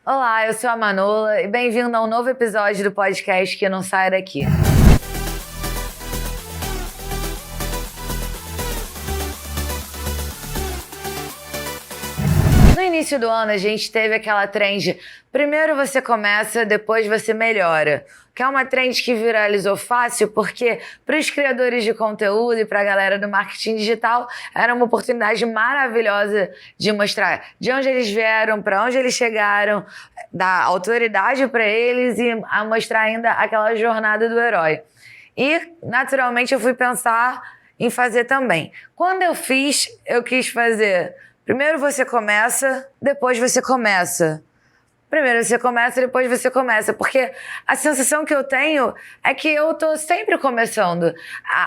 Olá, eu sou a Manola e bem-vindo a um novo episódio do podcast Que Não Sai Daqui. No início do ano, a gente teve aquela trend, primeiro você começa, depois você melhora. Que é uma trend que viralizou fácil porque para os criadores de conteúdo e para a galera do marketing digital era uma oportunidade maravilhosa de mostrar de onde eles vieram, para onde eles chegaram, dar autoridade para eles e a mostrar ainda aquela jornada do herói. E, naturalmente, eu fui pensar em fazer também. Quando eu fiz, eu quis fazer... Primeiro você começa, depois você começa. Primeiro você começa, depois você começa. Porque a sensação que eu tenho é que eu tô sempre começando.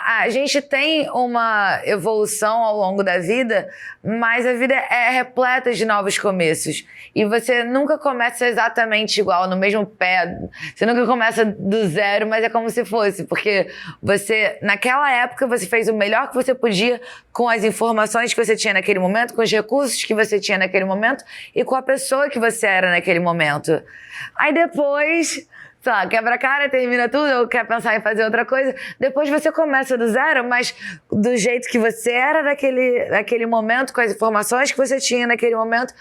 A gente tem uma evolução ao longo da vida, mas a vida é repleta de novos começos. E você nunca começa exatamente igual, no mesmo pé. Você nunca começa do zero, mas é como se fosse. Porque você, naquela época, você fez o melhor que você podia com as informações que você tinha naquele momento, com os recursos que você tinha naquele momento e com a pessoa que você era naquele momento. Aí depois, sei lá, quebra a cara, termina tudo, ou quer pensar em fazer outra coisa, depois você começa do zero, mas do jeito que você era naquele momento, com as informações que você tinha naquele momento,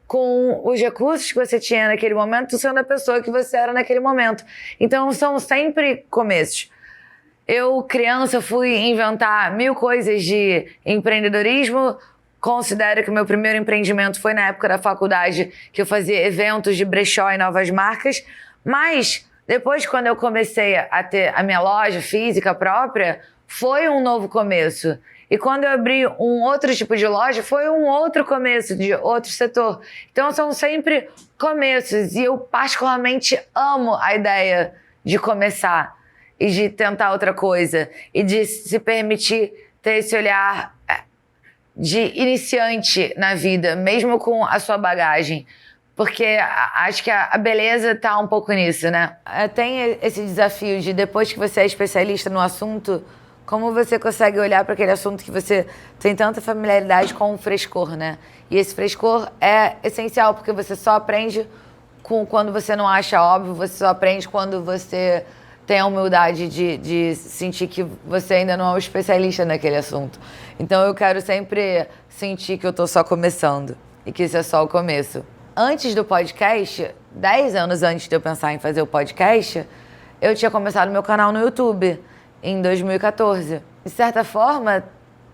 com os recursos que você tinha naquele momento, sendo a pessoa que você era naquele momento. Então são sempre começos. Eu, criança, fui inventar 1000 coisas de empreendedorismo. Considero que o meu primeiro empreendimento foi na época da faculdade, que eu fazia eventos de brechó e novas marcas. Mas depois, quando eu comecei a ter a minha loja física própria, foi um novo começo. E quando eu abri um outro tipo de loja, foi um outro começo de outro setor. Então são sempre começos. E eu particularmente amo a ideia de começar e de tentar outra coisa e de se permitir ter esse olhar de iniciante na vida, mesmo com a sua bagagem. Porque acho que a beleza tá um pouco nisso, né? Tem esse desafio de, depois que você é especialista no assunto, como você consegue olhar para aquele assunto que você tem tanta familiaridade com o frescor, né? E esse frescor é essencial, porque você só aprende quando você não acha óbvio, você só aprende quando você tem a humildade de sentir que você ainda não é um especialista naquele assunto. Então eu quero sempre sentir que eu tô só começando e que isso é só o começo. Antes do podcast, 10 anos antes de eu pensar em fazer o podcast, eu tinha começado meu canal no YouTube em 2014. De certa forma,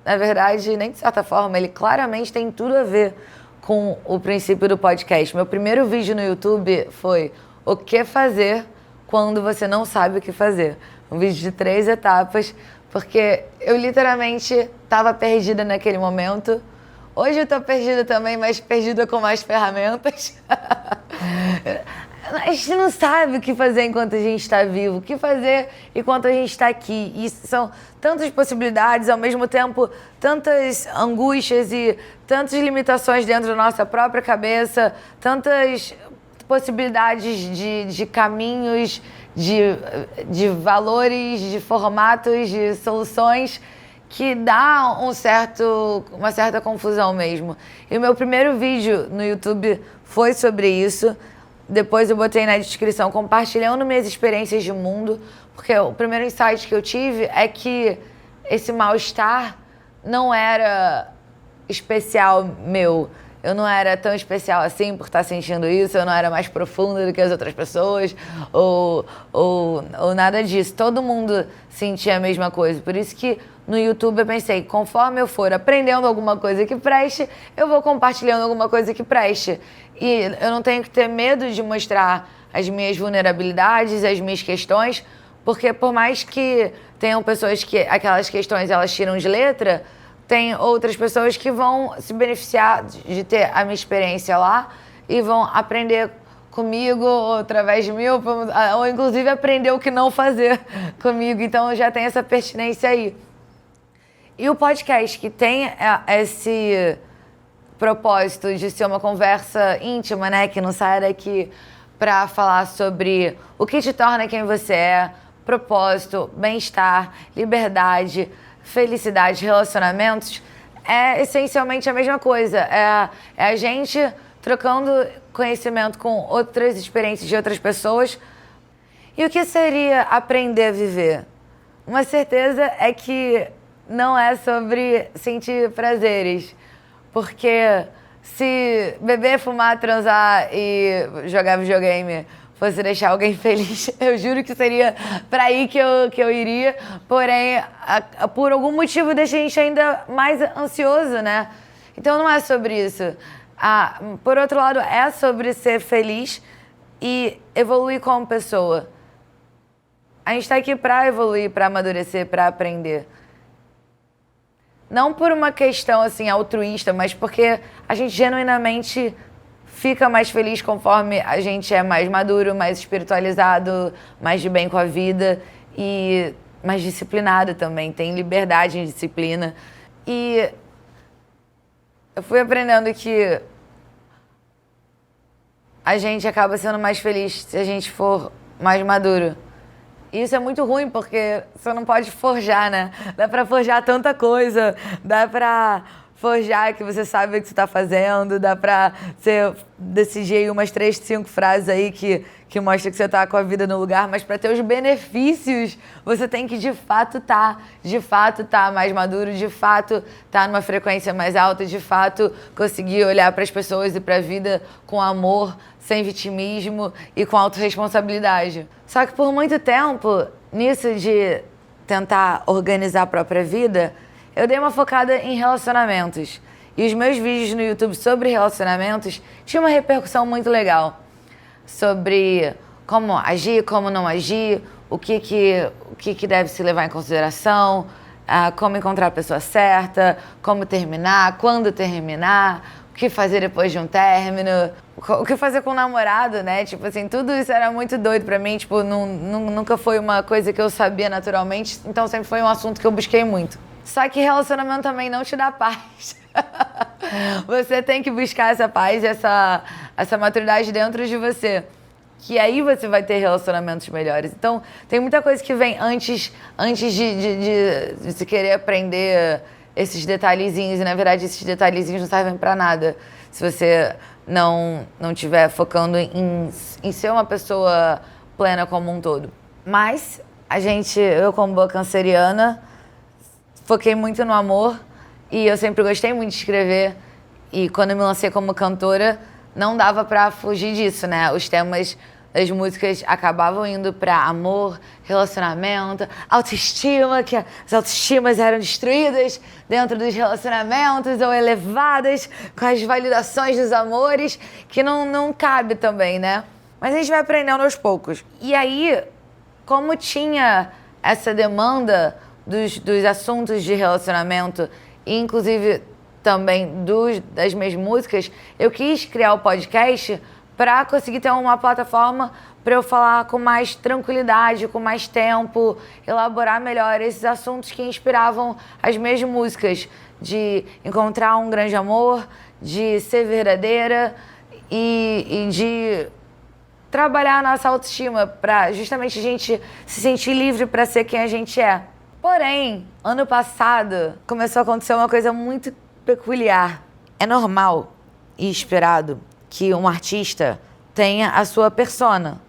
na verdade, nem de certa forma, ele claramente tem tudo a ver com o princípio do podcast. Meu primeiro vídeo no YouTube foi o que fazer quando você não sabe o que fazer. Um vídeo de 3 etapas, porque eu literalmente estava perdida naquele momento. Hoje eu tô perdida também, mas perdida com mais ferramentas. A gente não sabe o que fazer enquanto a gente está vivo, o que fazer enquanto a gente está aqui. E são tantas possibilidades, ao mesmo tempo, tantas angústias e tantas limitações dentro da nossa própria cabeça, tantas possibilidades de caminhos, de valores, de formatos, de soluções, que dá uma certa confusão mesmo. E o meu primeiro vídeo no YouTube foi sobre isso. Depois eu botei na descrição compartilhando minhas experiências de mundo, porque o primeiro insight que eu tive é que esse mal-estar não era especial meu. Eu não era tão especial assim por estar sentindo isso, eu não era mais profunda do que as outras pessoas, ou nada disso. Todo mundo sentia a mesma coisa. Por isso que no YouTube eu pensei, conforme eu for aprendendo alguma coisa que preste, eu vou compartilhando alguma coisa que preste. E eu não tenho que ter medo de mostrar as minhas vulnerabilidades, as minhas questões, porque por mais que tenham pessoas que aquelas questões elas tiram de letra, tem outras pessoas que vão se beneficiar de ter a minha experiência lá e vão aprender comigo, ou através de mim, ou inclusive aprender o que não fazer comigo. Então eu já tenho essa pertinência aí. E o podcast, que tem esse propósito de ser uma conversa íntima, né? Que não sai daqui para falar sobre o que te torna quem você é, propósito, bem-estar, liberdade, felicidade, relacionamentos, é essencialmente a mesma coisa. É a gente trocando conhecimento com outras experiências de outras pessoas. E o que seria aprender a viver? Uma certeza é que não é sobre sentir prazeres, porque se beber, fumar, transar e jogar videogame fosse deixar alguém feliz, eu juro que seria para aí que eu iria, porém, por algum motivo deixa a gente ainda mais ansioso, né? Então não é sobre isso. Por outro lado, é sobre ser feliz e evoluir como pessoa. A gente está aqui para evoluir, para amadurecer, para aprender. Não por uma questão assim altruísta, mas porque a gente genuinamente fica mais feliz conforme a gente é mais maduro, mais espiritualizado, mais de bem com a vida e mais disciplinado também. Tem liberdade em disciplina. E eu fui aprendendo que a gente acaba sendo mais feliz se a gente for mais maduro. E isso é muito ruim, porque você não pode forjar, né? Dá pra forjar tanta coisa, dá pra forjar que você sabe o que você tá fazendo, dá pra você decidir aí umas 3, 5 frases aí que mostra que você tá com a vida no lugar, mas pra ter os benefícios, você tem que de fato tá mais maduro, de fato tá numa frequência mais alta, de fato conseguir olhar pras pessoas e pra vida com amor, sem vitimismo e com autorresponsabilidade. Só que por muito tempo, nisso de tentar organizar a própria vida, eu dei uma focada em relacionamentos. E os meus vídeos no YouTube sobre relacionamentos tinham uma repercussão muito legal. Sobre como agir, como não agir, o que deve se levar em consideração, como encontrar a pessoa certa, como terminar, quando terminar, o que fazer depois de um término, o que fazer com o namorado, né? Tipo assim, tudo isso era muito doido pra mim, tipo, nunca foi uma coisa que eu sabia naturalmente, então sempre foi um assunto que eu busquei muito. Só que relacionamento também não te dá paz. Você tem que buscar essa paz, essa maturidade dentro de você. Que aí você vai ter relacionamentos melhores. Então, tem muita coisa que vem antes de se querer aprender esses detalhezinhos. E, na verdade, esses detalhezinhos não servem pra nada. Se você não estiver focando em ser uma pessoa plena como um todo. Mas, eu como boa canceriana, foquei muito no amor. E eu sempre gostei muito de escrever. E quando eu me lancei como cantora, não dava pra fugir disso, né? Os temas das músicas acabavam indo pra amor, relacionamento, autoestima, que as autoestimas eram destruídas dentro dos relacionamentos ou elevadas com as validações dos amores, que não cabe também, né? Mas a gente vai aprendendo aos poucos. E aí, como tinha essa demanda dos assuntos de relacionamento, e inclusive também das minhas músicas, eu quis criar o podcast para conseguir ter uma plataforma para eu falar com mais tranquilidade, com mais tempo, elaborar melhor esses assuntos que inspiravam as minhas músicas, de encontrar um grande amor, de ser verdadeira e de trabalhar a nossa autoestima para justamente a gente se sentir livre para ser quem a gente é. Porém, ano passado começou a acontecer uma coisa muito peculiar. É normal e esperado que um artista tenha a sua persona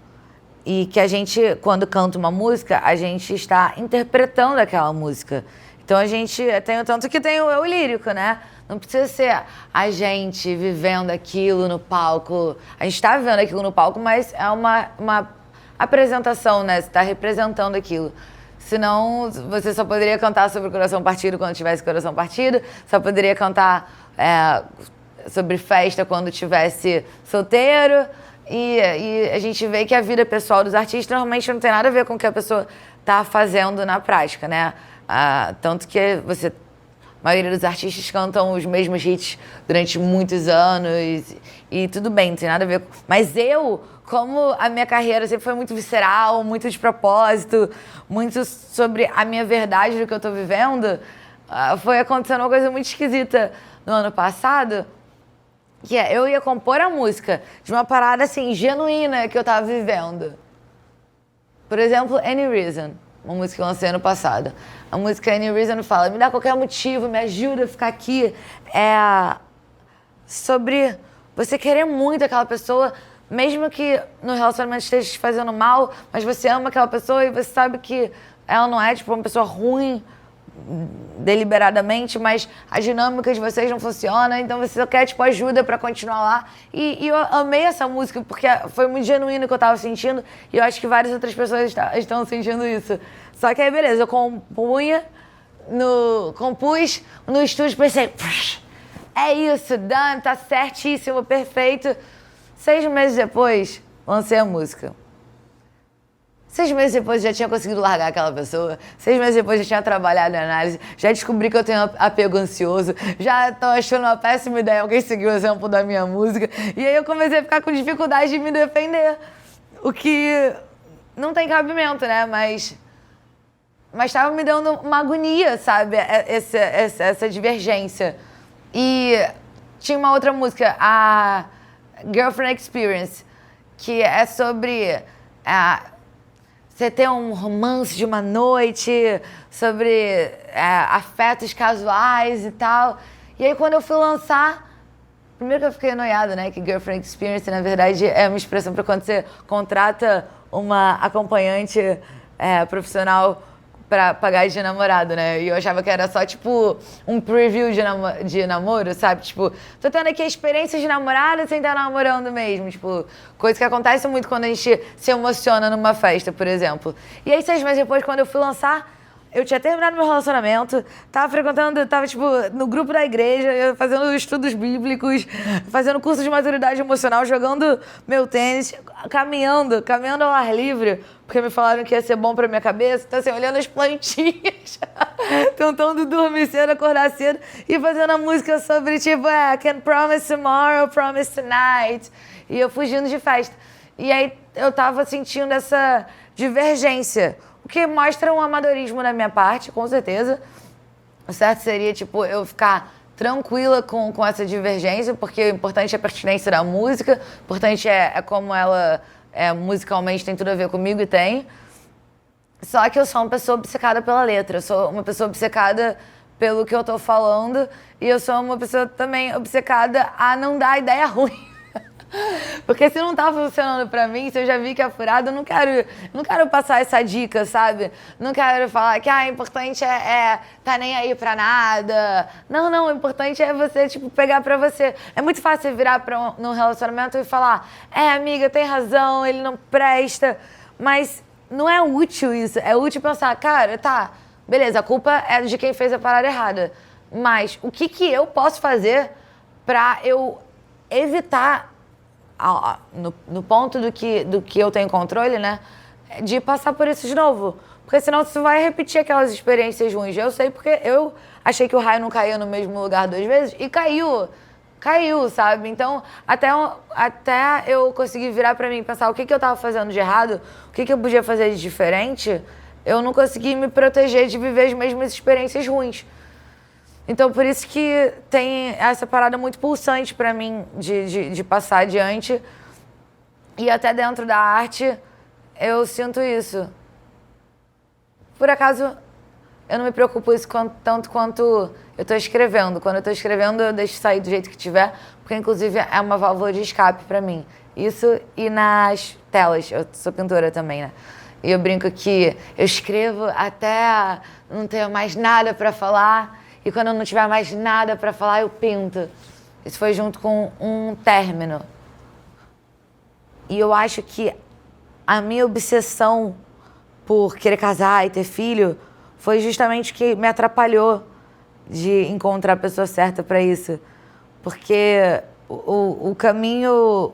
e que a gente, quando canta uma música, a gente está interpretando aquela música. Então a gente tem o tanto que tem o eu lírico, né? Não precisa ser a gente vivendo aquilo no palco. A gente está vivendo aquilo no palco, mas é uma apresentação, né? Você está representando aquilo. Senão, você só poderia cantar sobre o coração partido quando tivesse coração partido, só poderia cantar sobre festa quando tivesse solteiro. E a gente vê que a vida pessoal dos artistas normalmente não tem nada a ver com o que a pessoa está fazendo na prática, né? Tanto que a maioria dos artistas cantam os mesmos hits durante muitos anos e tudo bem, não tem nada a ver. Mas como a minha carreira sempre foi muito visceral, muito de propósito, muito sobre a minha verdade do que eu tô vivendo, foi acontecendo uma coisa muito esquisita no ano passado, que eu ia compor a música de uma parada assim, genuína que eu tava vivendo. Por exemplo, Any Reason, uma música que eu lancei ano passado. A música Any Reason fala, me dá qualquer motivo, me ajuda a ficar aqui. É sobre você querer muito aquela pessoa, mesmo que no relacionamento esteja te fazendo mal, mas você ama aquela pessoa e você sabe que ela não é, tipo, uma pessoa ruim deliberadamente, mas a dinâmica de vocês não funciona, então você só quer, tipo, ajuda pra continuar lá. E eu amei essa música, porque foi muito genuíno o que eu tava sentindo, e eu acho que várias outras pessoas estão sentindo isso. Só que aí, beleza, eu compus no estúdio, pensei, é isso, done, tá certíssimo, perfeito. 6 meses depois, lancei a música. 6 meses depois já tinha conseguido largar aquela pessoa. 6 meses depois já tinha trabalhado em análise. Já descobri que eu tenho apego ansioso. Já tô achando uma péssima ideia alguém seguir o exemplo da minha música. E aí eu comecei a ficar com dificuldade de me defender. O que não tem cabimento, né? Mas estava me dando uma agonia, sabe? Essa divergência. E tinha uma outra música, a Girlfriend Experience, que é sobre você ter um romance de uma noite, sobre afetos casuais e tal. E aí, quando eu fui lançar, primeiro que eu fiquei noiada, né? Que Girlfriend Experience, na verdade, é uma expressão para quando você contrata uma acompanhante profissional pra pagar de namorado, né? E eu achava que era só, tipo, um preview de namoro, sabe? Tipo, tô tendo aqui a experiência de namorado sem estar namorando mesmo. Tipo, coisa que acontece muito quando a gente se emociona numa festa, por exemplo. E aí, 6 meses depois, quando eu fui lançar, eu tinha terminado meu relacionamento, tava, tipo, no grupo da igreja, fazendo estudos bíblicos, fazendo curso de maturidade emocional, jogando meu tênis, caminhando ao ar livre, porque me falaram que ia ser bom pra minha cabeça. Então, assim, olhando as plantinhas, tentando dormir cedo, acordar cedo, e fazendo a música sobre, tipo, can't promise tomorrow, promise tonight. E eu fugindo de festa. E aí, eu tava sentindo essa divergência, o que mostra um amadorismo da minha parte, com certeza. O certo seria, tipo, eu ficar tranquila com essa divergência, porque o importante é a pertinência da música, o importante é como ela musicalmente tem tudo a ver comigo e tem. Só que eu sou uma pessoa obcecada pela letra, eu sou uma pessoa obcecada pelo que eu tô falando, e eu sou uma pessoa também obcecada a não dar ideia ruim. Porque se não tá funcionando pra mim, se eu já vi que é furado, eu não quero passar essa dica, sabe? Não quero falar que o importante tá nem aí pra nada. Não, o importante é você, tipo, pegar pra você. É muito fácil você virar num relacionamento e falar, amiga, tem razão, ele não presta. Mas não é útil isso. É útil pensar, cara, tá, beleza, a culpa é de quem fez a parada errada. Mas o que eu posso fazer pra eu evitar, no ponto do que eu tenho controle, né, de passar por isso de novo. Porque senão você vai repetir aquelas experiências ruins. Eu sei porque eu achei que o raio não caía no mesmo lugar 2 vezes e caiu, sabe? Então, até eu conseguir virar pra mim e pensar o que eu tava fazendo de errado, o que eu podia fazer de diferente, eu não consegui me proteger de viver as mesmas experiências ruins. Então, por isso que tem essa parada muito pulsante pra mim de passar adiante. E até dentro da arte, eu sinto isso. Por acaso, eu não me preocupo isso tanto quanto eu tô escrevendo. Quando eu tô escrevendo, eu deixo sair do jeito que tiver, porque, inclusive, é uma válvula de escape pra mim. Isso e nas telas. Eu sou pintora também, né? E eu brinco que eu escrevo até não ter mais nada pra falar. E quando eu não tiver mais nada pra falar, eu pinto. Isso foi junto com um término. E eu acho que a minha obsessão por querer casar e ter filho foi justamente o que me atrapalhou de encontrar a pessoa certa pra isso. Porque o caminho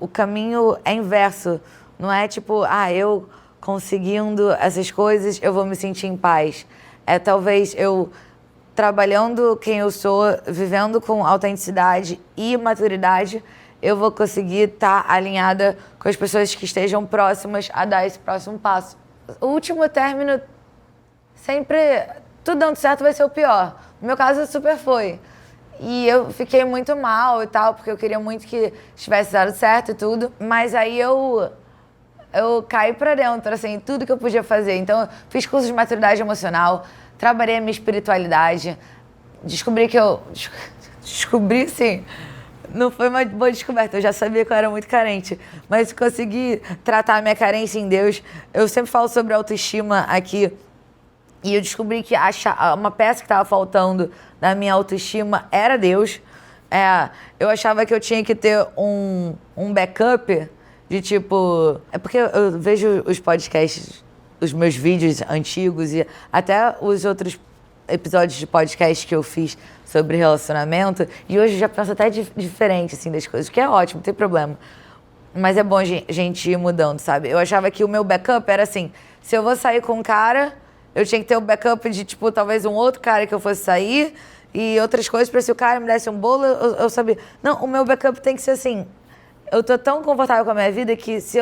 é inverso. Não é tipo, eu conseguindo essas coisas, eu vou me sentir em paz. É talvez eu trabalhando quem eu sou, vivendo com autenticidade e maturidade, eu vou conseguir estar alinhada com as pessoas que estejam próximas a dar esse próximo passo. O último término, sempre, tudo dando certo vai ser o pior. No meu caso, super foi. E eu fiquei muito mal e tal, porque eu queria muito que tivesse dado certo e tudo. Mas aí eu caí pra dentro, assim, tudo que eu podia fazer. Então, eu fiz curso de maturidade emocional, trabalhei a minha espiritualidade, descobri, sim, não foi uma boa descoberta. Eu já sabia que eu era muito carente. Mas consegui tratar a minha carência em Deus. Eu sempre falo sobre autoestima aqui. E eu descobri que uma peça que estava faltando na minha autoestima era Deus. Eu achava que eu tinha que ter um backup de tipo... É porque eu vejo os podcasts, os meus vídeos antigos e até os outros episódios de podcast que eu fiz sobre relacionamento, e hoje eu já penso até diferente, assim, das coisas, que é ótimo, não tem problema. Mas é bom a gente ir mudando, sabe? Eu achava que o meu backup era assim, se eu vou sair com um cara, eu tinha que ter o backup de, tipo, talvez um outro cara que eu fosse sair e outras coisas, pra se o cara me desse um bolo, eu sabia. Não, o meu backup tem que ser assim, eu tô tão confortável com a minha vida que se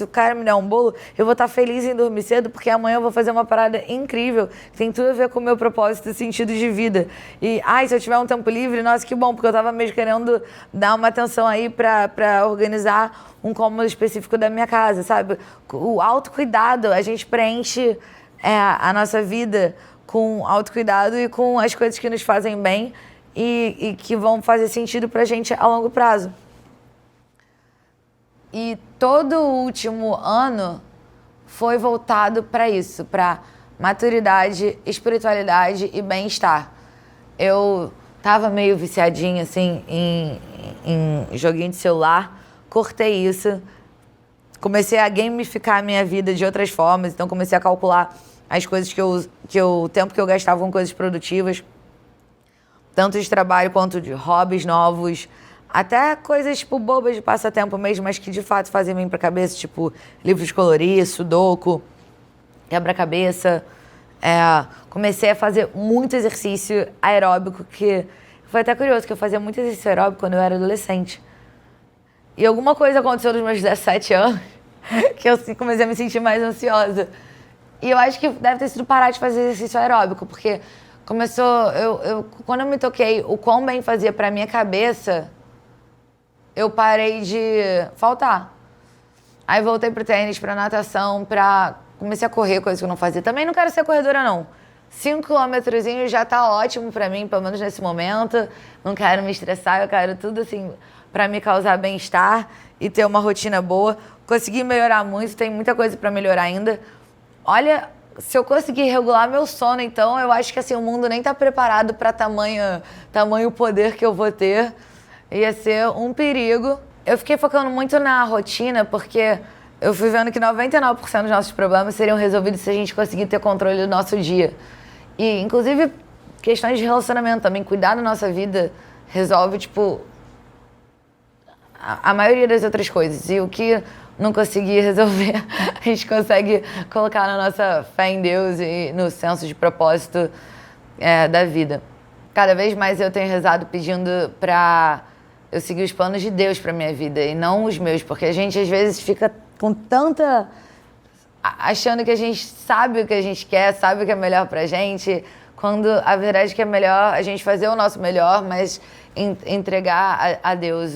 o cara me der um bolo, eu vou estar feliz em dormir cedo, porque amanhã eu vou fazer uma parada incrível, que tem tudo a ver com o meu propósito e sentido de vida. E, se eu tiver um tempo livre, nossa, que bom, porque eu tava mesmo querendo dar uma atenção aí pra organizar um cômodo específico da minha casa, sabe? O autocuidado, a gente preenche a nossa vida com autocuidado e com as coisas que nos fazem bem e que vão fazer sentido pra gente a longo prazo. E todo o último ano foi voltado para isso, para maturidade, espiritualidade e bem-estar. Eu tava meio viciadinha, assim, em joguinho de celular, cortei isso, comecei a gamificar a minha vida de outras formas, então comecei a calcular as coisas o tempo que eu gastava com coisas produtivas, tanto de trabalho quanto de hobbies novos, até coisas, tipo, bobas de passatempo mesmo, mas que de fato fazem bem pra cabeça, tipo, livros de colorir, sudoku, quebra-cabeça. Comecei a fazer muito exercício aeróbico, que foi até curioso, que eu fazia muito exercício aeróbico quando eu era adolescente. E alguma coisa aconteceu nos meus 17 anos, que eu comecei a me sentir mais ansiosa. E eu acho que deve ter sido parar de fazer exercício aeróbico, porque começou, quando eu me toquei o quão bem fazia pra minha cabeça, eu parei de faltar. Aí voltei pro tênis, pra natação, comecei a correr, coisa que eu não fazia. Também não quero ser corredora, não. 5 quilômetrozinhos já tá ótimo pra mim, pelo menos nesse momento. Não quero me estressar, eu quero tudo assim pra me causar bem-estar e ter uma rotina boa. Consegui melhorar muito, tem muita coisa pra melhorar ainda. Olha, se eu conseguir regular meu sono, então, eu acho que assim, o mundo nem tá preparado pra tamanho poder que eu vou ter. Ia ser um perigo. Eu fiquei focando muito na rotina, porque eu fui vendo que 99% dos nossos problemas seriam resolvidos se a gente conseguir ter controle do nosso dia. E, inclusive, questões de relacionamento também. Cuidar da nossa vida resolve, tipo, a maioria das outras coisas. E o que não conseguir resolver, a gente consegue colocar na nossa fé em Deus e no senso de propósito da vida. Cada vez mais eu tenho rezado pedindo pra eu seguir os planos de Deus pra minha vida e não os meus, porque a gente às vezes fica com tanta... achando que a gente sabe o que a gente quer, sabe o que é melhor pra gente, quando a verdade é que é melhor a gente fazer o nosso melhor, mas entregar a Deus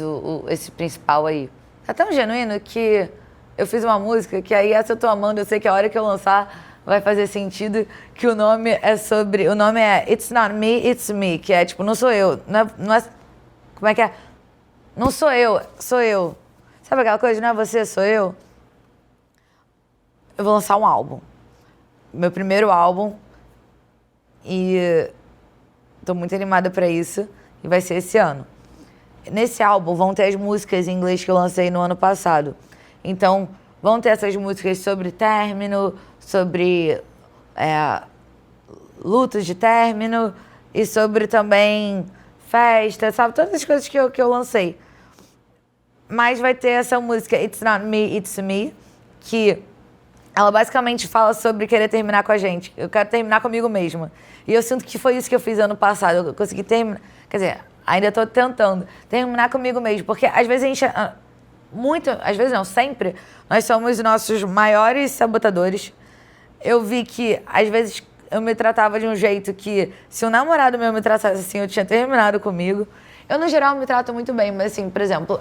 esse principal aí. É tão genuíno que eu fiz uma música que aí essa eu tô amando, eu sei que a hora que eu lançar vai fazer sentido, que o nome é It's Not Me, It's Me, que é tipo, não sou eu, não é como é que é? Não sou eu, sou eu. Sabe aquela coisa, não é você, sou eu? Eu vou lançar um álbum. Meu primeiro álbum. E tô muito animada pra isso. E vai ser esse ano. Nesse álbum vão ter as músicas em inglês que eu lancei no ano passado. Então, vão ter essas músicas sobre término, sobre lutos de término e sobre também festa, sabe? Todas as coisas que eu lancei. Mas vai ter essa música It's Not Me, It's Me, que ela basicamente fala sobre querer terminar com a gente. Eu quero terminar comigo mesma. E eu sinto que foi isso que eu fiz ano passado. Eu consegui terminar... Quer dizer, ainda estou tentando terminar comigo mesmo. Porque às vezes a gente... às vezes não, sempre, nós somos os nossos maiores sabotadores. Eu vi que, às vezes, eu me tratava de um jeito que, se um namorado meu me tratasse assim, eu tinha terminado comigo. Eu, no geral, me trato muito bem, mas assim, por exemplo,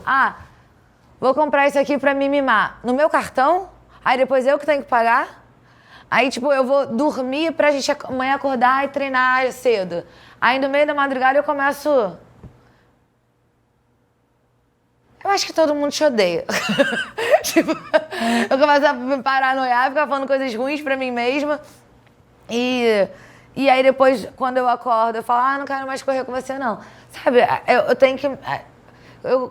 vou comprar isso aqui pra me mimar. No meu cartão, aí depois eu que tenho que pagar. Aí, tipo, eu vou dormir pra gente amanhã acordar e treinar cedo. Aí, no meio da madrugada, eu começo... Eu acho que todo mundo te odeia. Tipo, eu começo a me paranoiar, ficar falando coisas ruins pra mim mesma. E aí depois, quando eu acordo, eu falo, não quero mais correr com você, não. Sabe, eu tenho que...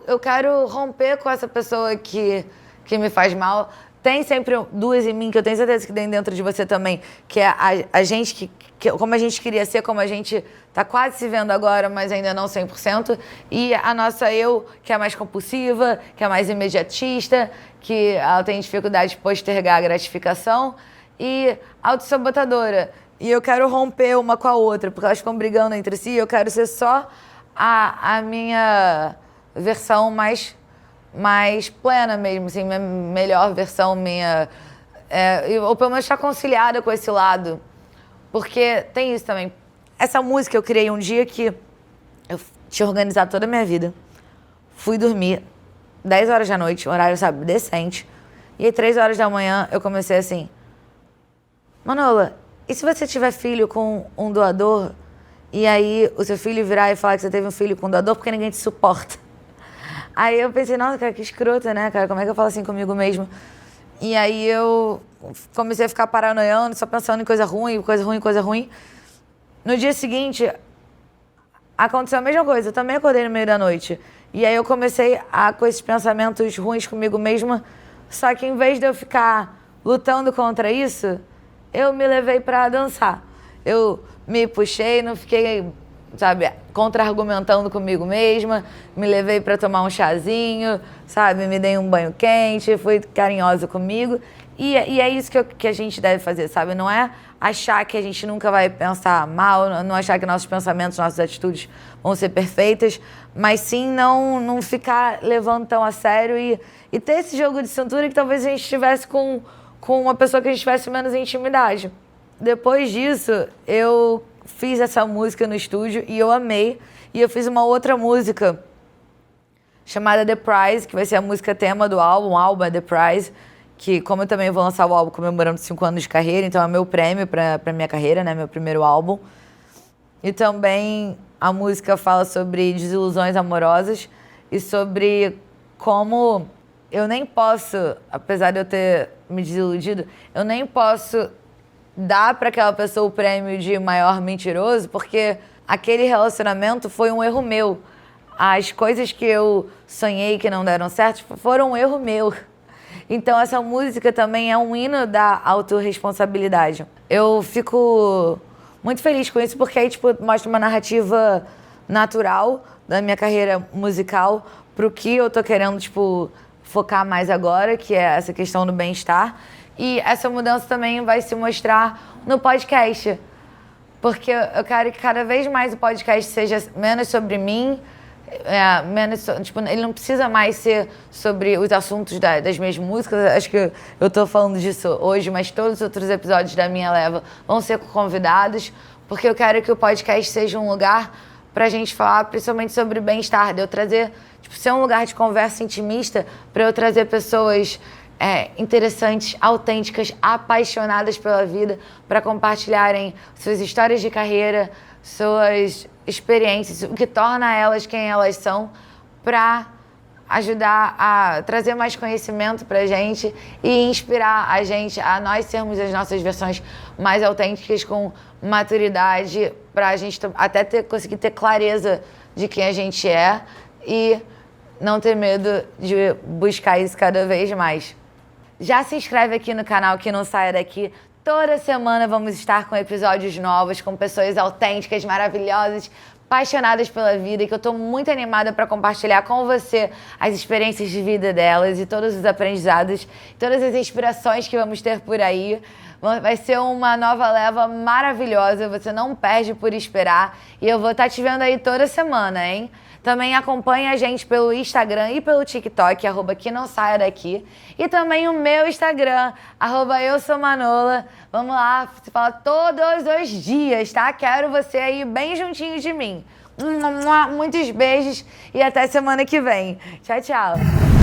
Eu quero romper com essa pessoa que me faz mal. Tem sempre duas em mim, que eu tenho certeza que tem dentro de você também, que é a gente como a gente queria ser, como a gente tá quase se vendo agora, mas ainda não 100%. E a nossa eu, que é mais compulsiva, que é mais imediatista, que ela tem dificuldade de postergar a gratificação. E autossabotadora. E eu quero romper uma com a outra, porque elas ficam brigando entre si. Eu quero ser só a minha versão mais plena mesmo, assim, minha melhor versão minha. Ou pelo menos estar conciliada com esse lado. Porque tem isso também. Essa música eu criei um dia que eu tinha organizado toda a minha vida. Fui dormir 10 horas da noite, horário, sabe, decente. E aí 3 horas da manhã eu comecei assim... Manola, e se você tiver filho com um doador e aí o seu filho virar e falar que você teve um filho com um doador porque ninguém te suporta? Aí eu pensei, nossa, cara, que escrota, né, cara? Como é que eu falo assim comigo mesmo? E aí eu comecei a ficar paranoiando, só pensando em coisa ruim, coisa ruim, coisa ruim. No dia seguinte, aconteceu a mesma coisa. Eu também acordei no meio da noite. E aí eu comecei com esses pensamentos ruins comigo mesma. Só que em vez de eu ficar lutando contra isso, eu me levei pra dançar. Eu me puxei, não fiquei, sabe, contra-argumentando comigo mesma. Me levei pra tomar um chazinho, sabe, me dei um banho quente, fui carinhosa comigo. E é isso que a gente deve fazer, sabe? Não é achar que a gente nunca vai pensar mal, não achar que nossos pensamentos, nossas atitudes vão ser perfeitas, mas sim não ficar levando tão a sério e ter esse jogo de cintura que talvez a gente tivesse com uma pessoa que a gente tivesse menos intimidade. Depois disso, eu fiz essa música no estúdio e eu amei. E eu fiz uma outra música chamada The Prize, que vai ser a música tema do álbum. O álbum é The Prize, que como eu também vou lançar o álbum comemorando 5 anos de carreira, então é meu prêmio pra minha carreira, né? Meu primeiro álbum. E também a música fala sobre desilusões amorosas e sobre como eu nem posso, apesar de eu ter me desiludido, eu nem posso dar para aquela pessoa o prêmio de maior mentiroso, porque aquele relacionamento foi um erro meu. As coisas que eu sonhei que não deram certo foram um erro meu. Então essa música também é um hino da autorresponsabilidade. Eu fico muito feliz com isso, porque aí tipo, mostra uma narrativa natural da minha carreira musical pro que eu tô querendo, tipo, focar mais agora, que é essa questão do bem-estar. E essa mudança também vai se mostrar no podcast. Porque eu quero que cada vez mais o podcast seja menos sobre mim, tipo, ele não precisa mais ser sobre os assuntos das minhas músicas. Acho que eu tô falando disso hoje, mas todos os outros episódios da minha leva vão ser com convidados, porque eu quero que o podcast seja um lugar pra gente falar principalmente sobre bem-estar, de eu trazer, tipo, ser um lugar de conversa intimista, pra eu trazer pessoas interessantes, autênticas, apaixonadas pela vida, para compartilharem suas histórias de carreira, suas experiências, o que torna elas quem elas são, para ajudar a trazer mais conhecimento pra gente e inspirar a gente a nós sermos as nossas versões mais autênticas, com maturidade, pra gente até conseguir ter clareza de quem a gente é e não ter medo de buscar isso cada vez mais. Já se inscreve aqui no canal que não saia daqui. Toda semana vamos estar com episódios novos, com pessoas autênticas, maravilhosas, apaixonadas pela vida, e que eu tô muito animada para compartilhar com você as experiências de vida delas e todos os aprendizados, todas as inspirações que vamos ter por aí. Vai ser uma nova leva maravilhosa, você não perde por esperar, e eu vou estar te vendo aí toda semana, hein? Também acompanha a gente pelo Instagram e pelo TikTok, @que não saia daqui. E também o meu Instagram, @eu-sou-Manola. Vamos lá, se fala todos os dias, tá? Quero você aí bem juntinho de mim. Muitos beijos e até semana que vem. Tchau, tchau.